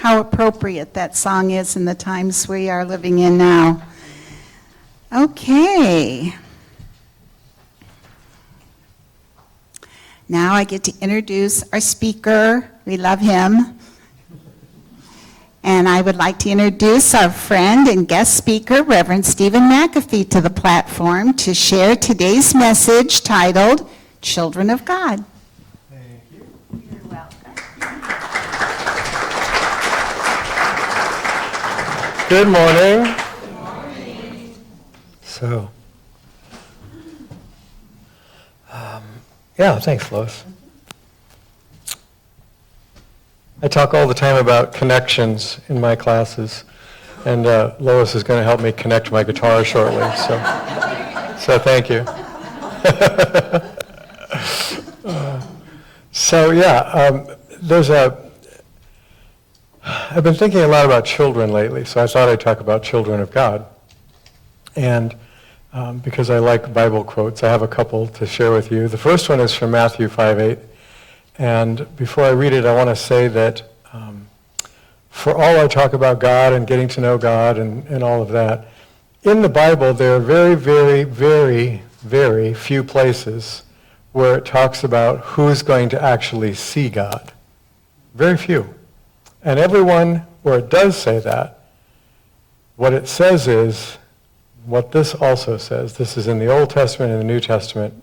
how appropriate that song is in the times we are living in now. Okay. Now I get to introduce our speaker. We love him. And I would like to introduce our friend and guest speaker, Reverend Steven McAfee, to the platform to share today's message titled, Children of God. Thank you. You're welcome. Good morning. Good morning. So, thanks, Lois. I talk all the time about connections in my classes, and Lois is going to help me connect my guitar shortly, so thank you. I've been thinking a lot about children lately, so I thought I'd talk about children of God. And because I like Bible quotes, I have a couple to share with you. The first one is from Matthew 5:8. And before I read it, I want to say that for all I talk about God and getting to know God and all of that, in the Bible there are very, very, very, very few places where it talks about who's going to actually see God. Very few. And everyone where it does say that, what it says is what this also says. This is in the Old Testament and the New Testament.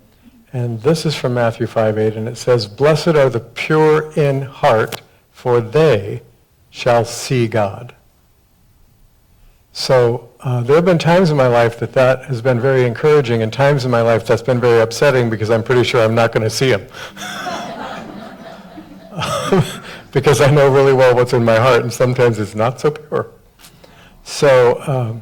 And this is from Matthew 5:8, and it says, "Blessed are the pure in heart, for they shall see God." So there have been times in my life that has been very encouraging, and times in my life that's been very upsetting because I'm pretty sure I'm not going to see him. Because I know really well what's in my heart, and sometimes it's not so pure. So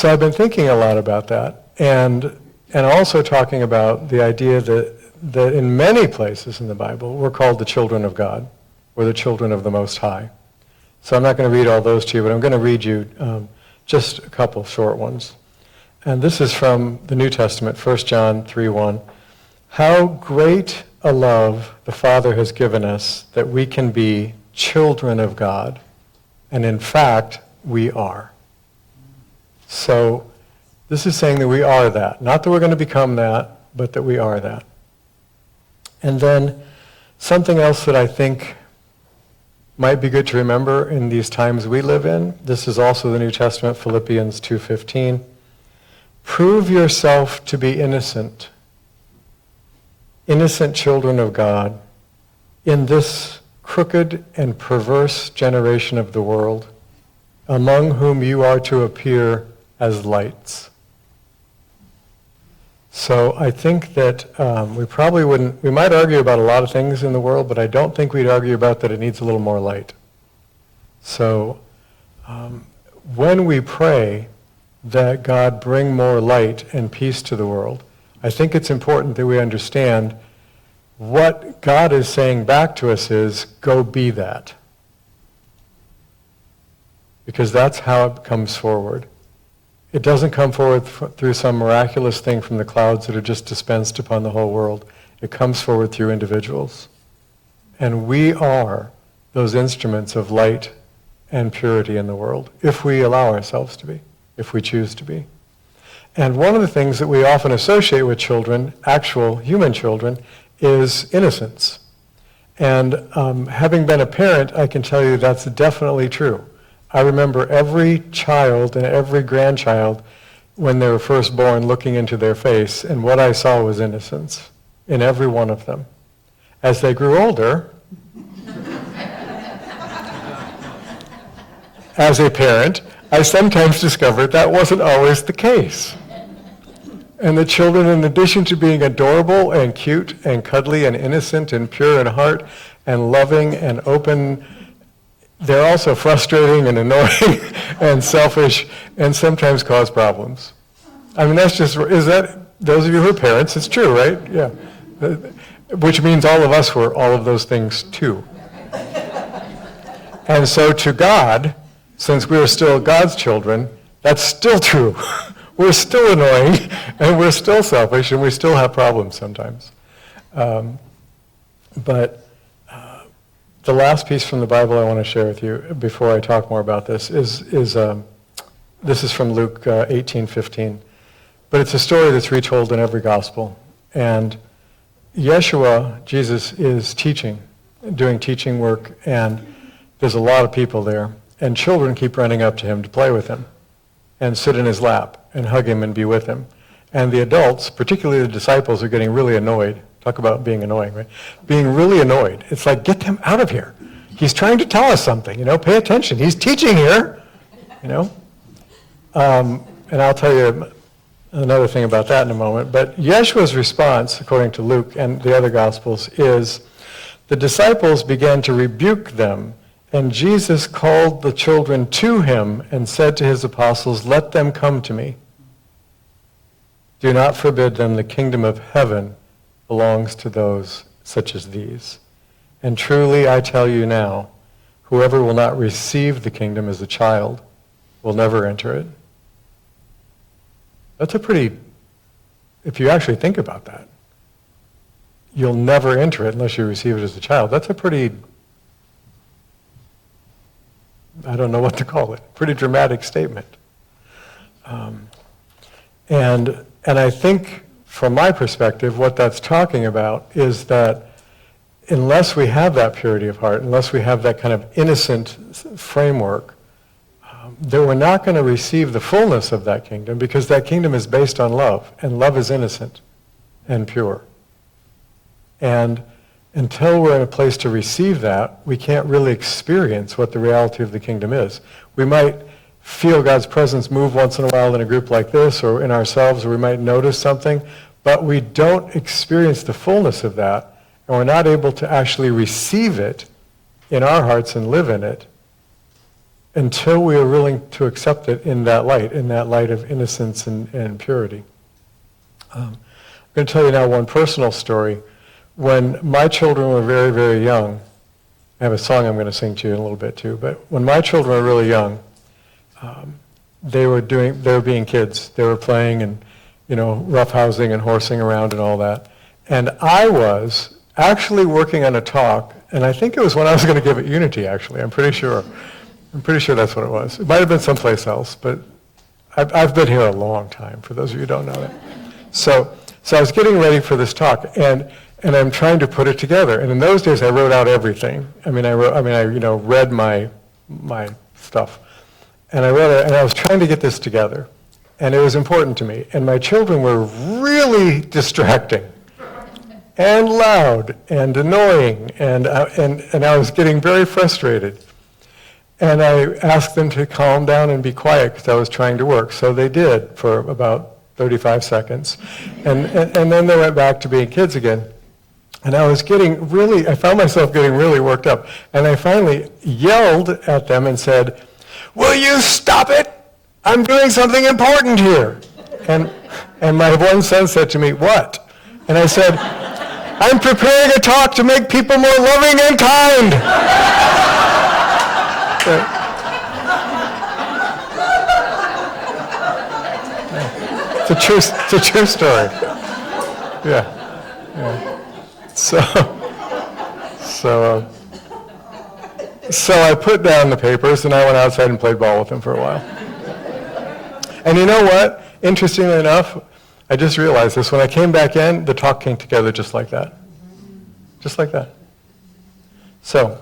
I've been thinking a lot about that, and also talking about the idea that in many places in the Bible, we're called the children of God. We're the children of the Most High. So I'm not going to read all those to you, but I'm going to read you just a couple short ones. And this is from the New Testament, 1 John 3:1. "How great a love the Father has given us that we can be children of God, and in fact, we are." So this is saying that we are that. Not that we're going to become that, but that we are that. And then something else that I think might be good to remember in these times we live in, this is also the New Testament, Philippians 2:15. "Prove yourself to be innocent children of God, in this crooked and perverse generation of the world, among whom you are to appear as lights." So I think that we might argue about a lot of things in the world, but I don't think we'd argue about that it needs a little more light. So when we pray that God bring more light and peace to the world, I think it's important that we understand what God is saying back to us is, go be that. Because that's how it comes forward. It doesn't come forward through some miraculous thing from the clouds that are just dispensed upon the whole world. It comes forward through individuals. And we are those instruments of light and purity in the world, if we allow ourselves to be, if we choose to be. And one of the things that we often associate with children, actual human children, is innocence. And having been a parent, I can tell you that's definitely true. I remember every child and every grandchild when they were first born looking into their face, and what I saw was innocence in every one of them. As they grew older, as a parent, I sometimes discovered that wasn't always the case. And the children, in addition to being adorable and cute and cuddly and innocent and pure in heart and loving and open, they're also frustrating and annoying and selfish and sometimes cause problems. I mean, those of you who are parents, it's true, right? Yeah. Which means all of us were all of those things too. And so to God, since we are still God's children, that's still true. We're still annoying, and we're still selfish, and we still have problems sometimes. But the last piece from the Bible I want to share with you before I talk more about this is this is from Luke 18:15. But it's a story that's retold in every gospel. And Yeshua, Jesus, is teaching, doing teaching work, and there's a lot of people there. And children keep running up to him to play with him and sit in his lap and hug him and be with him. And the adults, particularly the disciples, are getting really annoyed. Talk about being annoying, right? Being really annoyed. It's like, get him out of here. He's trying to tell us something, pay attention. He's teaching here, And I'll tell you another thing about that in a moment. But Yeshua's response, according to Luke and the other Gospels, is the disciples began to rebuke them, and Jesus called the children to him and said to his apostles, "Let them come to me. Do not forbid them. The kingdom of heaven belongs to those such as these. And truly I tell you now, whoever will not receive the kingdom as a child will never enter it." That's a pretty, if you actually think about that, you'll never enter it unless you receive it as a child. That's a pretty, I don't know what to call it, pretty dramatic statement. And I think, from my perspective, what that's talking about is that unless we have that purity of heart, unless we have that kind of innocent framework, that we're not going to receive the fullness of that kingdom, because that kingdom is based on love, and love is innocent and pure. And until we're in a place to receive that, we can't really experience what the reality of the kingdom is. We might feel God's presence move once in a while in a group like this, or in ourselves, or we might notice something, but we don't experience the fullness of that, and we're not able to actually receive it in our hearts and live in it until we are willing to accept it in that light of innocence and purity. I'm going to tell you now one personal story. When my children were very, very young, I have a song I'm going to sing to you in a little bit too, but when my children were really young, they were being kids. They were playing and, roughhousing and horsing around and all that. And I was actually working on a talk, and I think it was when I was going to give at Unity, actually. I'm pretty sure that's what it was. It might have been someplace else, but I've been here a long time, for those of you who don't know that. So I was getting ready for this talk, and I'm trying to put it together. And in those days, I wrote out everything. I read my stuff. And I wrote it, and I was trying to get this together. And it was important to me. And my children were really distracting and loud and annoying. And I was getting very frustrated. And I asked them to calm down and be quiet because I was trying to work. So they did for about 35 seconds. And then they went back to being kids again. And I found myself getting really worked up. And I finally yelled at them and said, "Will you stop it? I'm doing something important here." And my one son said to me, "What?" And I said, "I'm preparing a talk to make people more loving and kind." It's a true story. Yeah. So I put down the papers and I went outside and played ball with them for a while. And you know what? Interestingly enough, I just realized this. When I came back in, the talk came together just like that. Just like that. So,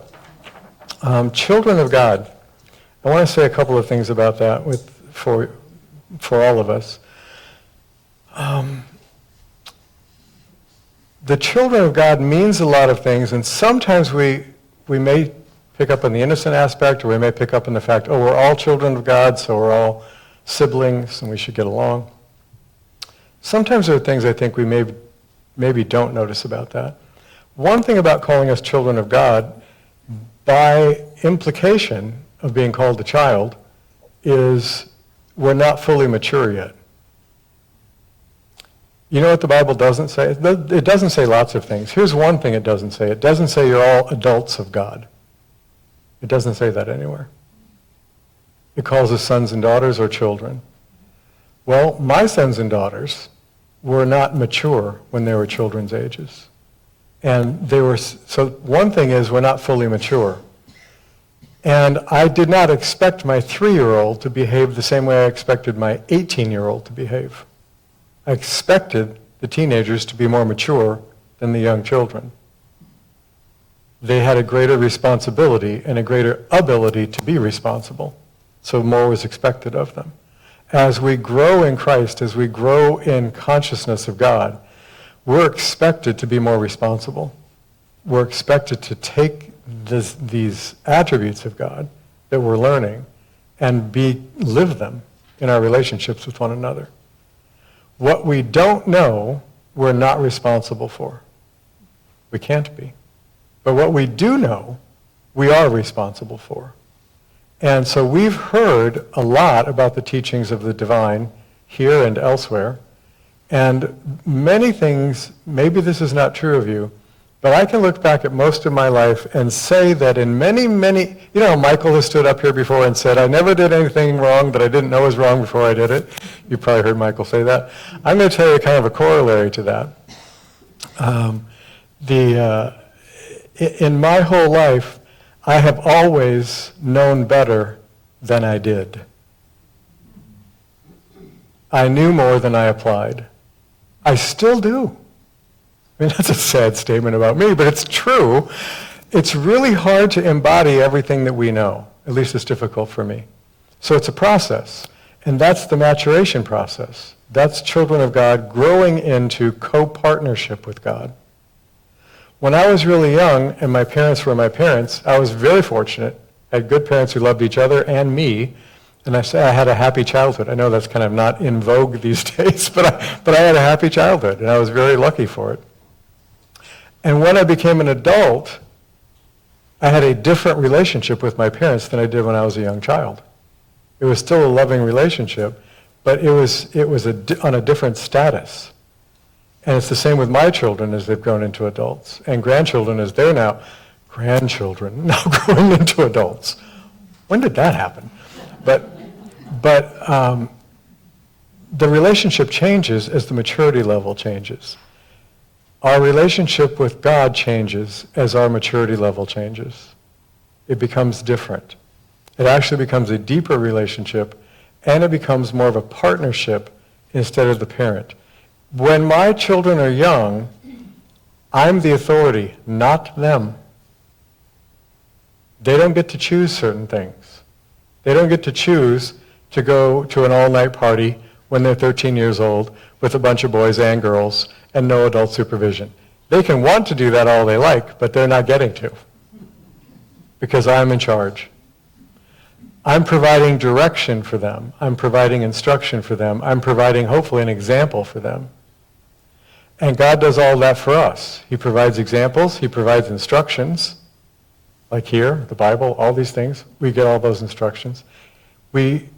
children of God. I want to say a couple of things about that for all of us. The children of God means a lot of things, and sometimes we may pick up on the innocent aspect, or we may pick up on the fact, we're all children of God, so we're all siblings, and we should get along. Sometimes there are things I think we maybe don't notice about that. One thing about calling us children of God, by implication of being called a child, is we're not fully mature yet. You know what the Bible doesn't say? It doesn't say lots of things. Here's one thing it doesn't say. It doesn't say you're all adults of God. It doesn't say that anywhere. It calls us sons and daughters or children. Well, my sons and daughters were not mature when they were children's ages. And so one thing is we're not fully mature. And I did not expect my 3-year-old to behave the same way I expected my 18-year-old to behave. I expected the teenagers to be more mature than the young children. They had a greater responsibility and a greater ability to be responsible. So more was expected of them. As we grow in Christ, as we grow in consciousness of God, we're expected to be more responsible. We're expected to take these attributes of God that we're learning and live them in our relationships with one another. What we don't know, we're not responsible for. We can't be. But what we do know, we are responsible for. And so we've heard a lot about the teachings of the divine here and elsewhere. And many things, maybe this is not true of you, but I can look back at most of my life and say that in many, Michael has stood up here before and said, I never did anything wrong that I didn't know was wrong before I did it. You probably heard Michael say that. I'm going to tell you kind of a corollary to that. In my whole life, I have always known better than I did. I knew more than I applied. I still do. I mean, that's a sad statement about me, but it's true. It's really hard to embody everything that we know. At least it's difficult for me. So it's a process, and that's the maturation process. That's children of God growing into co-partnership with God. When I was really young and my parents were my parents, I was very fortunate. I had good parents who loved each other and me, and I say I had a happy childhood. I know that's kind of not in vogue these days, but I had a happy childhood, and I was very lucky for it. And when I became an adult, I had a different relationship with my parents than I did when I was a young child. It was still a loving relationship, but it was on a different status. And it's the same with my children as they've grown into adults, and grandchildren as they're now grandchildren, now growing into adults. When did that happen? But the relationship changes as the maturity level changes. Our relationship with God changes as our maturity level changes. It becomes different. It actually becomes a deeper relationship, and it becomes more of a partnership instead of the parent. When my children are young, I'm the authority, not them. They don't get to choose certain things. They don't get to choose to go to an all-night party when they're 13 years old with a bunch of boys and girls and no adult supervision. They can want to do that all they like, but they're not getting to, because I'm in charge. I'm providing direction for them. I'm providing instruction for them. I'm providing, hopefully, an example for them. And God does all that for us. He provides examples. He provides instructions, like here, the Bible, all these things. We get all those instructions. We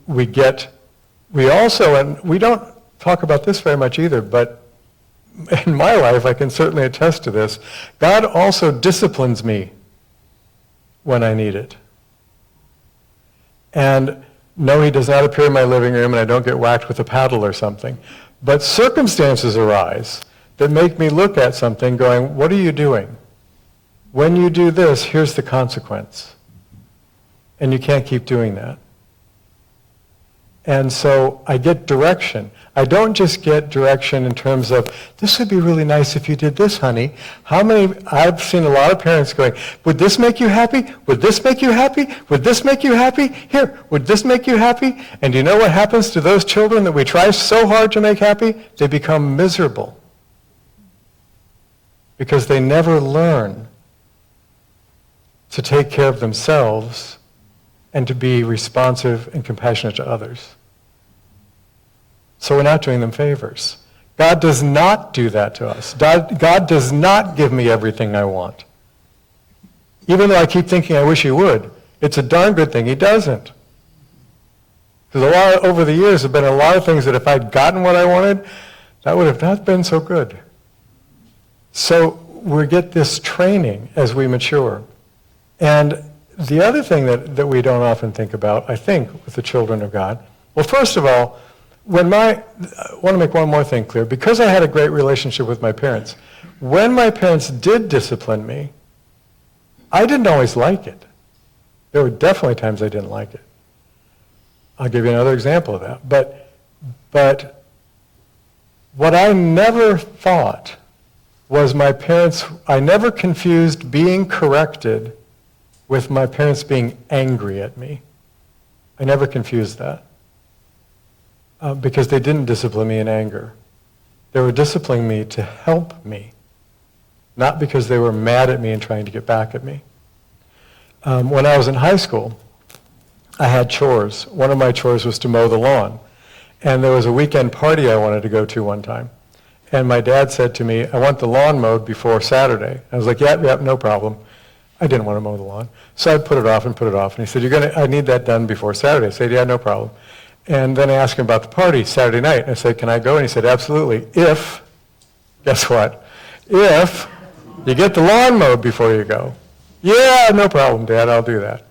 also, and we don't talk about this very much either, but in my life, I can certainly attest to this, God also disciplines me when I need it. And no, he does not appear in my living room and I don't get whacked with a paddle or something. But circumstances arise that make me look at something going, what are you doing? When you do this, here's the consequence. And you can't keep doing that. And so I get direction. I don't just get direction in terms of, this would be really nice if you did this, honey. I've seen a lot of parents going, would this make you happy? Would this make you happy? Would this make you happy? Here, would this make you happy? And do you know what happens to those children that we try so hard to make happy? They become miserable. Because they never learn to take care of themselves and to be responsive and compassionate to others. So we're not doing them favors. God does not do that to us. God does not give me everything I want. Even though I keep thinking I wish he would, it's a darn good thing he doesn't. Because over the years there have been a lot of things that if I'd gotten what I wanted, that would have not been so good. So we get this training as we mature. And the other thing that we don't often think about, I think, with the children of God, well, first of all, I want to make one more thing clear. Because I had a great relationship with my parents, when my parents did discipline me, I didn't always like it. There were definitely times I didn't like it. I'll give you another example of that. But what I never thought was I never confused being corrected with my parents being angry at me. I never confused that. Because they didn't discipline me in anger. They were disciplining me to help me, not because they were mad at me and trying to get back at me. When I was in high school, I had chores. One of my chores was to mow the lawn. And there was a weekend party I wanted to go to one time. And my dad said to me, I want the lawn mowed before Saturday. I was like, yep, no problem. I didn't want to mow the lawn. So I put it off. And he said, I need that done before Saturday. I said, yeah, no problem. And then I asked him about the party Saturday night. I said, can I go? And he said, absolutely. Guess what? If you get the lawn mowed before you go. Yeah, no problem, Dad, I'll do that.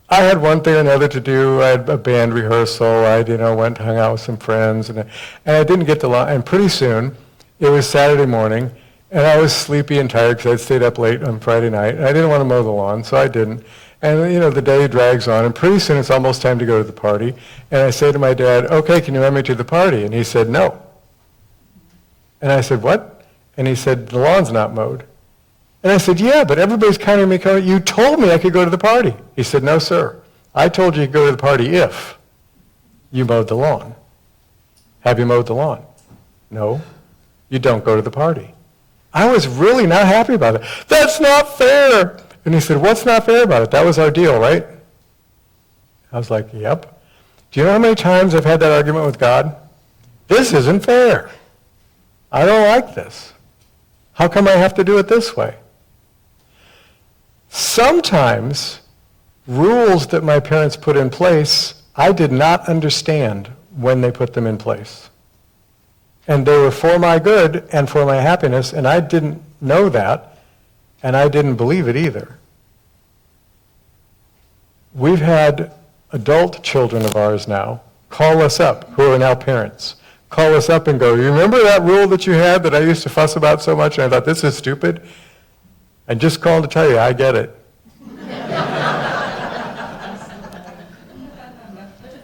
I had one thing or another to do. I had a band rehearsal. I went and hung out with some friends. And I didn't get the lawn. And pretty soon, it was Saturday morning, and I was sleepy and tired because I'd stayed up late on Friday night. And I didn't want to mow the lawn, so I didn't. And, the day drags on, and pretty soon it's almost time to go to the party. And I say to my dad, okay, can you run me to the party? And he said, no. And I said, what? And he said, the lawn's not mowed. And I said, yeah, but everybody's counting me. You told me I could go to the party. He said, no, sir. I told you to go to the party if you mowed the lawn. Have you mowed the lawn? No. You don't go to the party. I was really not happy about it. That's not fair. And he said, what's not fair about it? That was our deal, right? I was like, yep. Do you know how many times I've had that argument with God? This isn't fair. I don't like this. How come I have to do it this way? Sometimes rules that my parents put in place, I did not understand when they put them in place. And they were for my good and for my happiness, and I didn't know that. And I didn't believe it either. We've had adult children of ours now call us up, who are now parents, call us up and go, you remember that rule that you had that I used to fuss about so much and I thought this is stupid? And just calling to tell you, I get it.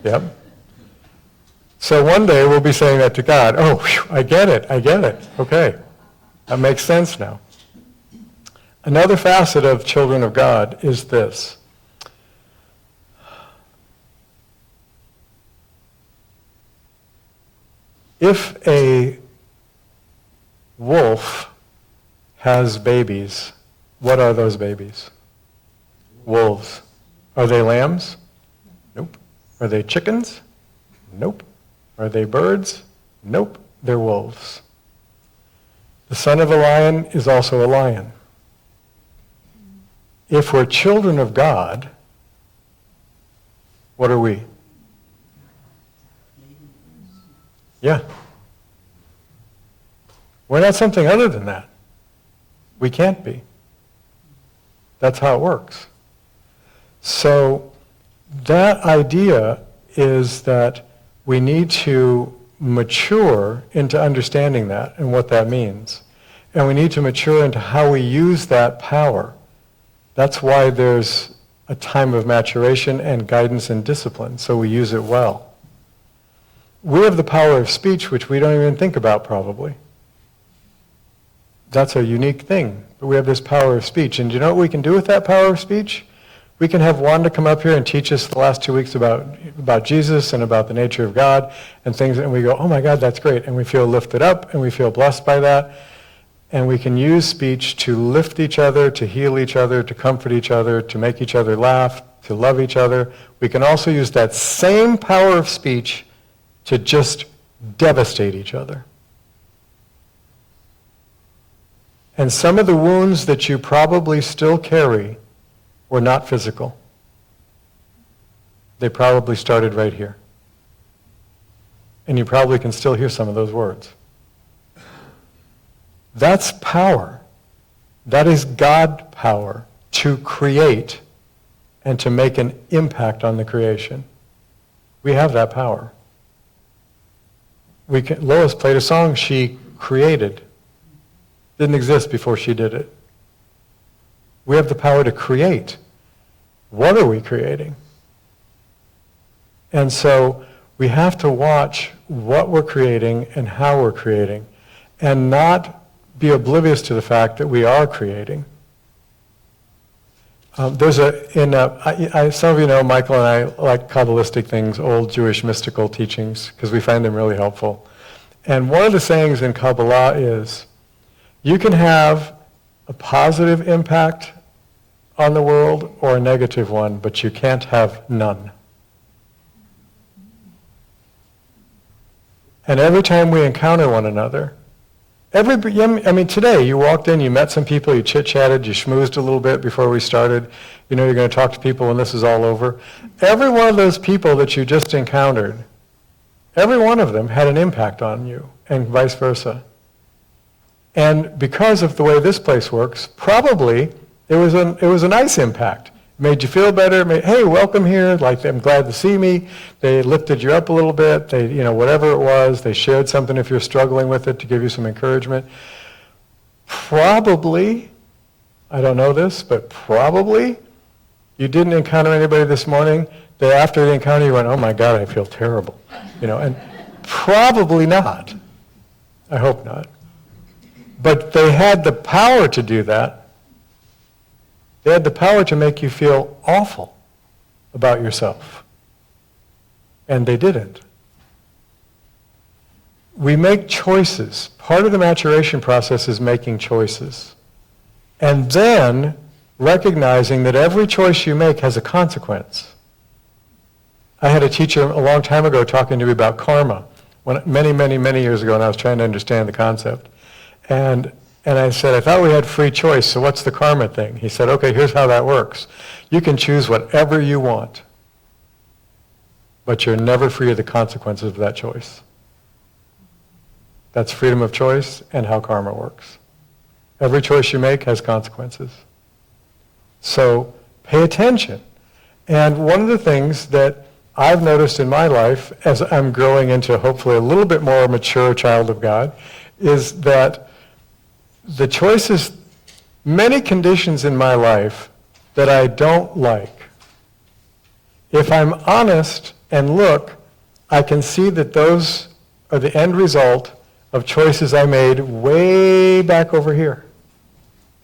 Yep. So one day we'll be saying that to God, oh, whew, I get it. Okay, that makes sense now. Another facet of children of God is this. If a wolf has babies, what are those babies? Wolves. Are they lambs? Nope. Are they chickens? Nope. Are they birds? Nope. They're wolves. The son of a lion is also a lion. If we're children of God, what are we? Yeah. We're not something other than that. We can't be. That's how it works. So that idea is that we need to mature into understanding that and what that means. And we need to mature into how we use that power. That's why there's a time of maturation and guidance and discipline, so we use it well. We have the power of speech, which we don't even think about probably. That's a unique thing, but we have this power of speech. And do you know what we can do with that power of speech? We can have Wanda come up here and teach us the last 2 weeks about Jesus and about the nature of God and things, and we go, oh my God, that's great. And we feel lifted up, and we feel blessed by that. And we can use speech to lift each other, to heal each other, to comfort each other, to make each other laugh, to love each other. We can also use that same power of speech to just devastate each other. And some of the wounds that you probably still carry were not physical. They probably started right here. And you probably can still hear some of those words. That's power. That is God power to create and to make an impact on the creation. We have that power. Lois played a song she created. Didn't exist before she did it. We have the power to create. What are we creating? And so we have to watch what we're creating and how we're creating, and not be oblivious to the fact that we are creating. Some of you know, Michael and I like Kabbalistic things, old Jewish mystical teachings, because we find them really helpful. And one of the sayings in Kabbalah is, you can have a positive impact on the world or a negative one, but you can't have none. And every time we encounter one another, today you walked in, you met some people, you chit-chatted, you schmoozed a little bit before we started. You know you're going to talk to people when this is all over. Every one of those people that you just encountered, every one of them had an impact on you, and vice versa. And because of the way this place works, probably it was a nice impact. Made you feel better, hey, welcome here, like I'm glad to see me. They lifted you up a little bit, whatever it was, they shared something if you're struggling with it to give you some encouragement. Probably, I don't know this, but probably you didn't encounter anybody this morning that after the encounter you went, oh my God, I feel terrible. And probably not. I hope not. But they had the power to do that. They had the power to make you feel awful about yourself. And they didn't. We make choices. Part of the maturation process is making choices. And then recognizing that every choice you make has a consequence. I had a teacher a long time ago talking to me about karma, many years ago, and I was trying to understand the concept. And I said, I thought we had free choice, so what's the karma thing? He said, okay, here's how that works. You can choose whatever you want, but you're never free of the consequences of that choice. That's freedom of choice and how karma works. Every choice you make has consequences. So pay attention. And one of the things that I've noticed in my life, as I'm growing into hopefully a little bit more mature child of God, is that the choices, many conditions in my life that I don't like, if I'm honest and look, I can see that those are the end result of choices I made way back over here.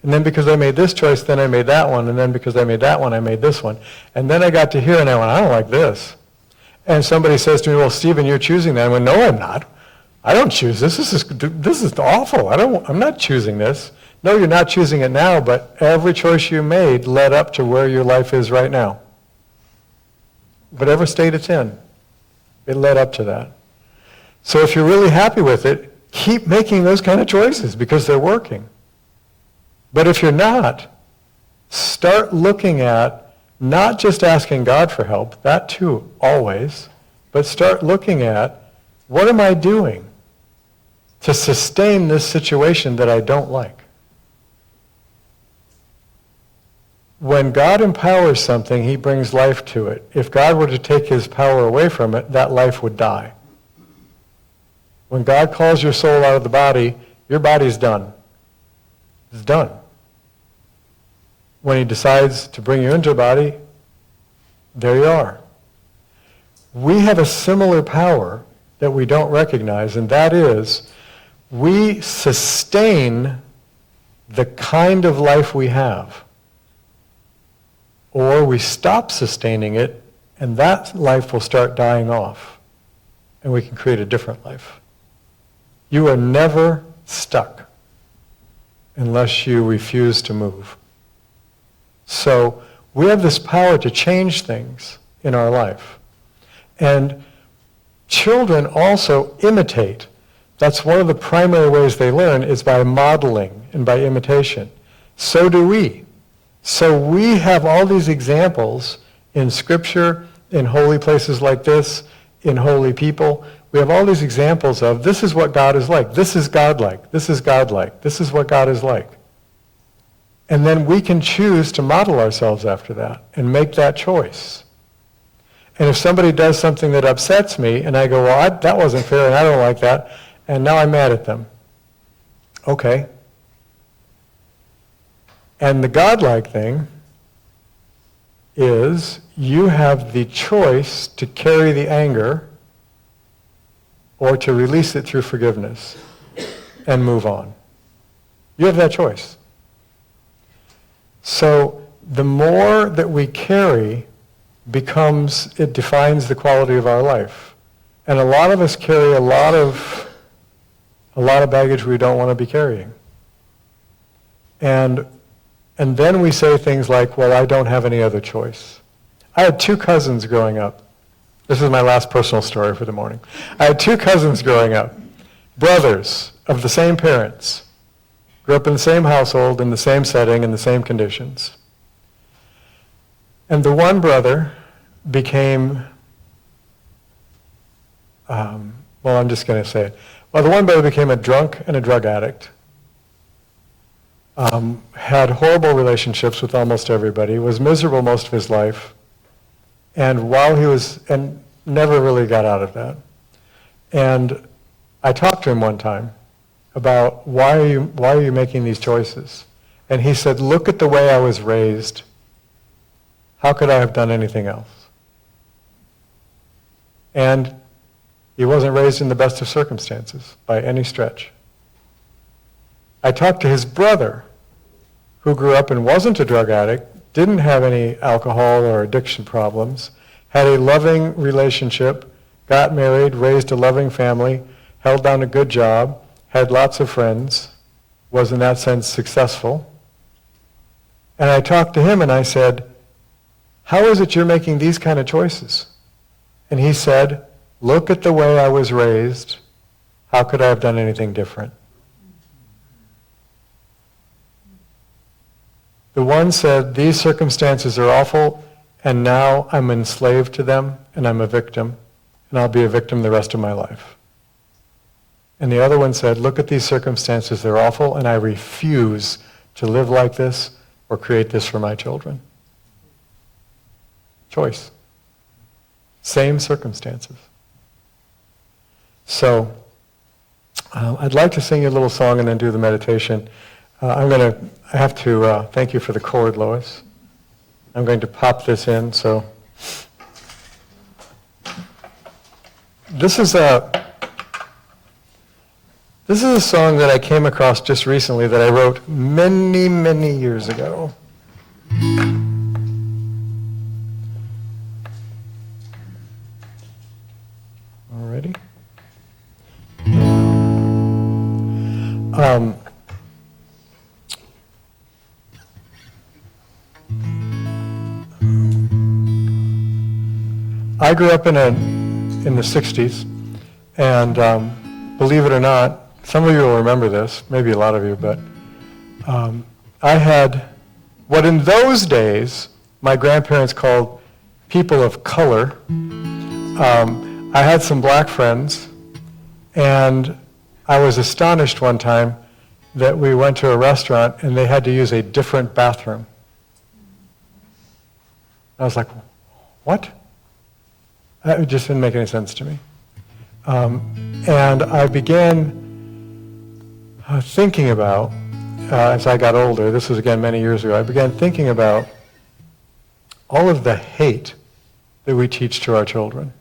And then because I made this choice, then I made that one, and then because I made that one, I made this one. And then I got to here and I went, I don't like this. And somebody says to me, well, Stephen, you're choosing that. I went, no, I'm not. I don't choose this. This is awful. I'm not choosing this. No, you're not choosing it now, but every choice you made led up to where your life is right now. Whatever state it's in, it led up to that. So if you're really happy with it, keep making those kind of choices because they're working. But if you're not, start looking at not just asking God for help, that too, always, but start looking at what am I doing to sustain this situation that I don't like? When God empowers something, he brings life to it. If God were to take his power away from it, that life would die. When God calls your soul out of the body, your body's done. It's done. When he decides to bring you into a body, there you are. We have a similar power that we don't recognize, and that is we sustain the kind of life we have. Or we stop sustaining it, and that life will start dying off, and we can create a different life. You are never stuck unless you refuse to move. So we have this power to change things in our life. And children also imitate. That's one of the primary ways they learn is by modeling and by imitation. So do we. So we have all these examples in Scripture, in holy places like this, in holy people. We have all these examples of this is what God is like. This is God-like. This is God-like. This is what God is like. And then we can choose to model ourselves after that and make that choice. And if somebody does something that upsets me, and I go, well, that wasn't fair, and I don't like that, and now I'm mad at them. Okay. And the godlike thing is you have the choice to carry the anger or to release it through forgiveness and move on. You have that choice. So the more that we carry it defines the quality of our life. And a lot of us carry a lot of baggage we don't want to be carrying. And then we say things like, well, I don't have any other choice. I had 2 cousins growing up. This is my last personal story for the morning. I had 2 cousins growing up, brothers of the same parents, grew up in the same household, in the same setting, in the same conditions. And the one brother became, I'm just going to say it. Well, the one brother became a drunk and a drug addict. Had horrible relationships with almost everybody, was miserable most of his life, and never really got out of that. And I talked to him one time about why are you making these choices? And he said, look at the way I was raised. How could I have done anything else? And he wasn't raised in the best of circumstances by any stretch. I talked to his brother, who grew up and wasn't a drug addict, didn't have any alcohol or addiction problems, had a loving relationship, got married, raised a loving family, held down a good job, had lots of friends, was in that sense successful. And I talked to him and I said, how is it you're making these kind of choices? And he said, look at the way I was raised. How could I have done anything different? The one said, these circumstances are awful, and now I'm enslaved to them, and I'm a victim, and I'll be a victim the rest of my life. And the other one said, look at these circumstances, they're awful, and I refuse to live like this or create this for my children. Choice. Same circumstances. So, I'd like to sing you a little song and then do the meditation. I have to thank you for the chord, Lois. I'm going to pop this in, so. This is a song that I came across just recently that I wrote many, many years ago. All righty. I grew up in the 60s, and believe it or not, some of you will remember this, maybe a lot of you, but I had what in those days my grandparents called people of color. I had some black friends, and I was astonished one time that we went to a restaurant and they had to use a different bathroom. I was like, what? That just didn't make any sense to me. And I began thinking about, as I got older, this was again many years ago, I began thinking about all of the hate that we teach to our children.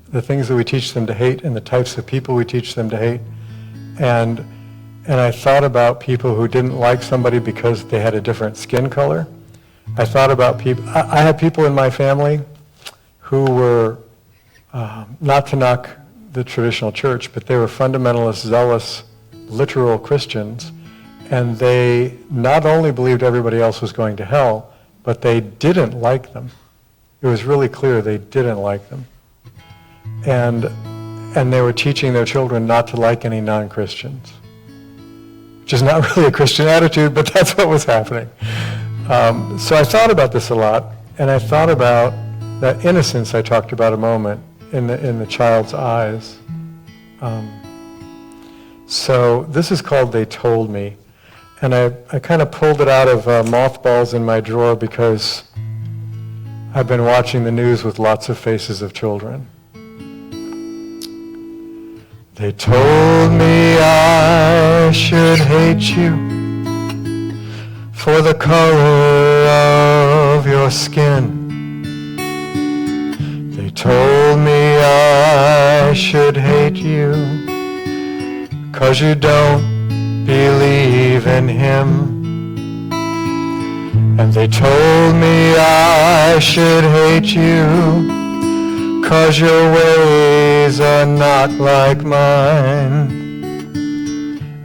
The things that we teach them to hate and the types of people we teach them to hate. And I thought about people who didn't like somebody because they had a different skin color. I thought about people, I had people in my family who were, not to knock the traditional church, but they were fundamentalist, zealous, literal Christians, and they not only believed everybody else was going to hell, but they didn't like them. It was really clear they didn't like them. And they were teaching their children not to like any non-Christians, which is not really a Christian attitude, but that's what was happening. So I thought about this a lot, and I thought about that innocence I talked about a moment in the child's eyes. So this is called They Told Me, and I kind of pulled it out of mothballs in my drawer because I've been watching the news with lots of faces of children. They told me I should hate you for the color of your skin. They told me I should hate you 'cause you don't believe in him. And they told me I should hate you 'cause your ways are not like mine.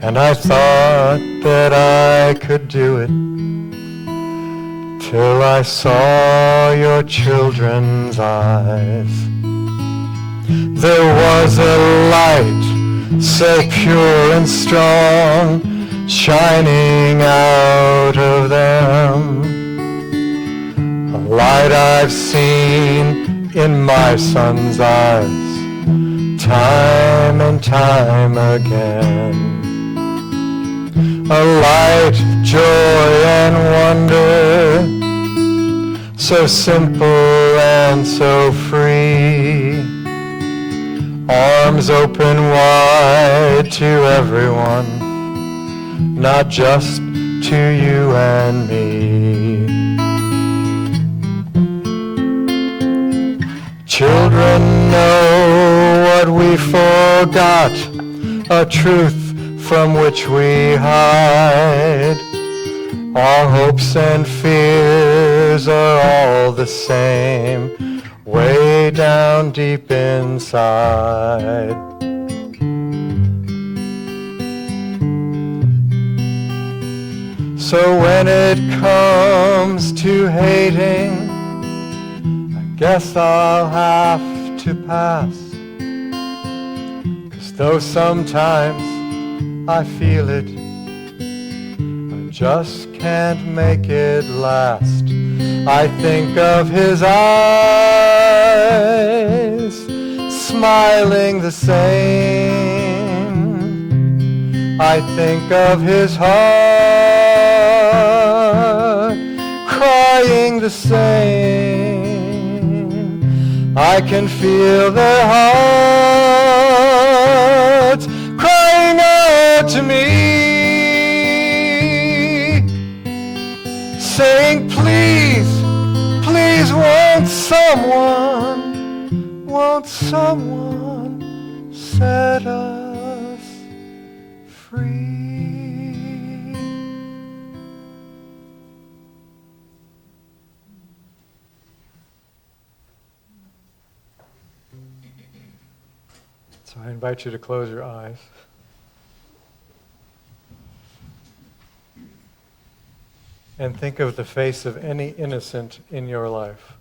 And I thought that I could do it till I saw your children's eyes. There was a light so pure and strong shining out of them, a light I've seen in my son's eyes time and time again, a light of joy and wonder, so simple and so free, arms open wide to everyone, not just to you and me. Children know what we forgot, a truth from which we hide. Our hopes and fears are all the same, way down deep inside. So when it comes to hating, I guess I'll have to pass. 'Cause though sometimes I feel it, I just can't make it last. I think of his eyes, smiling the same. I think of his heart, crying the same. I can feel their hearts crying out to me, saying, please, please, won't someone set us free? So I invite you to close your eyes. And think of the face of any innocent in your life.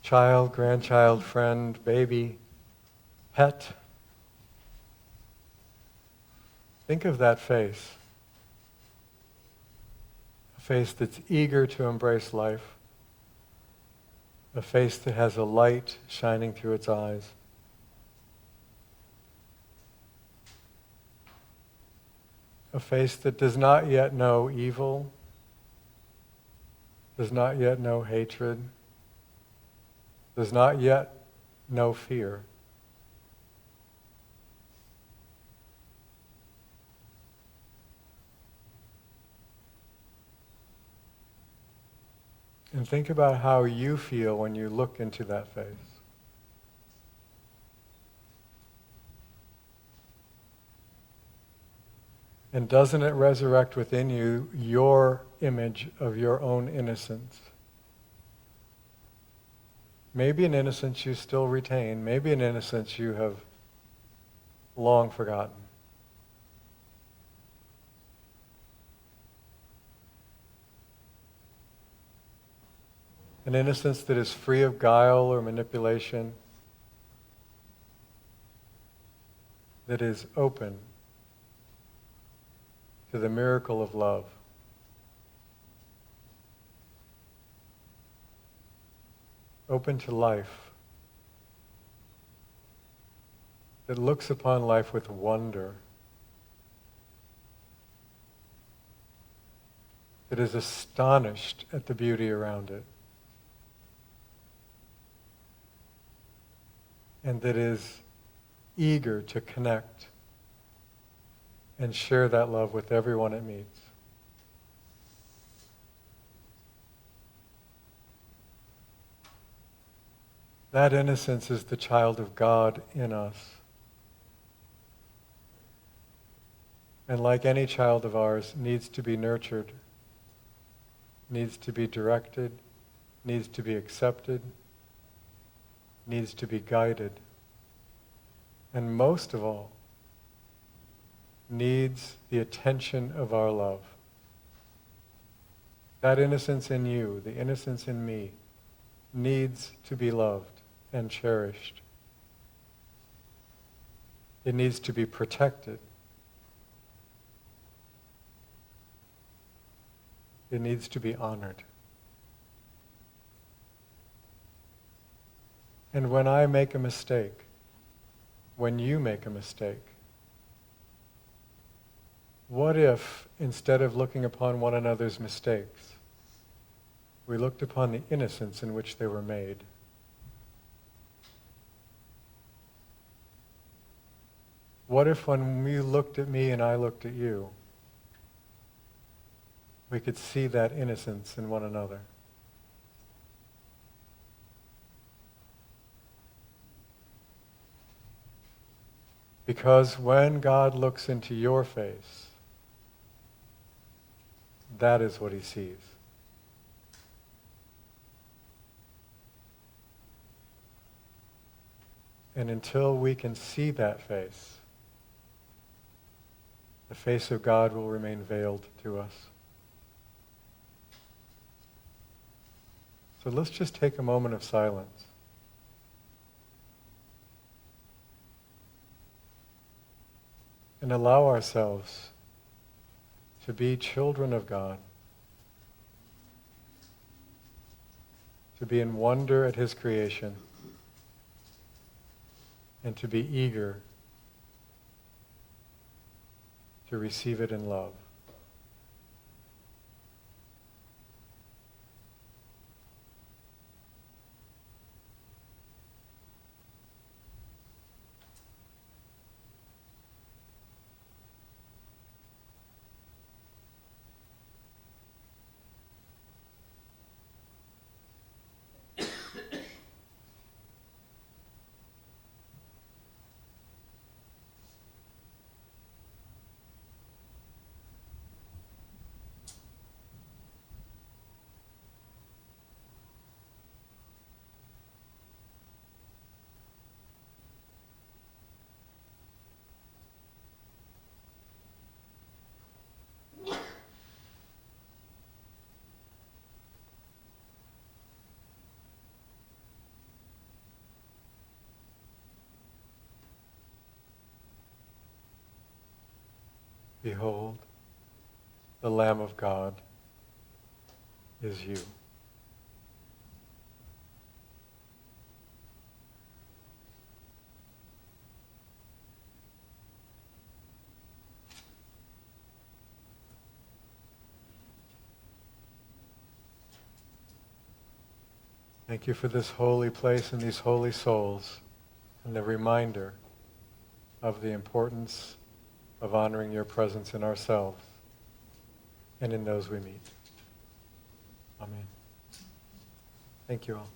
Child, grandchild, friend, baby, pet. Think of that face. A face that's eager to embrace life. A face that has a light shining through its eyes. A face that does not yet know evil, does not yet know hatred, does not yet know fear. And think about how you feel when you look into that face. And doesn't it resurrect within you your image of your own innocence? Maybe an innocence you still retain, maybe an innocence you have long forgotten. An innocence that is free of guile or manipulation, that is open to the miracle of love. Open to life, that looks upon life with wonder, that is astonished at the beauty around it. and that is eager to connect and share that love with everyone it meets. That innocence is the child of God in us. And like any child of ours, needs to be nurtured, needs to be directed, needs to be accepted, needs to be guided, and most of all, needs the attention of our love. That innocence in you, the innocence in me, needs to be loved and cherished. It needs to be protected. It needs to be honored. And when I make a mistake, when you make a mistake, what if, instead of looking upon one another's mistakes, we looked upon the innocence in which they were made? What if when you looked at me and I looked at you, we could see that innocence in one another? Because when God looks into your face, that is what he sees. And until we can see that face, the face of God will remain veiled to us. So let's just take a moment of silence. And allow ourselves to be children of God, to be in wonder at his creation, and to be eager to receive it in love. Behold, the Lamb of God is you. Thank you for this holy place and these holy souls, and the reminder of the importance of honoring your presence in ourselves and in those we meet. Amen. Thank you all.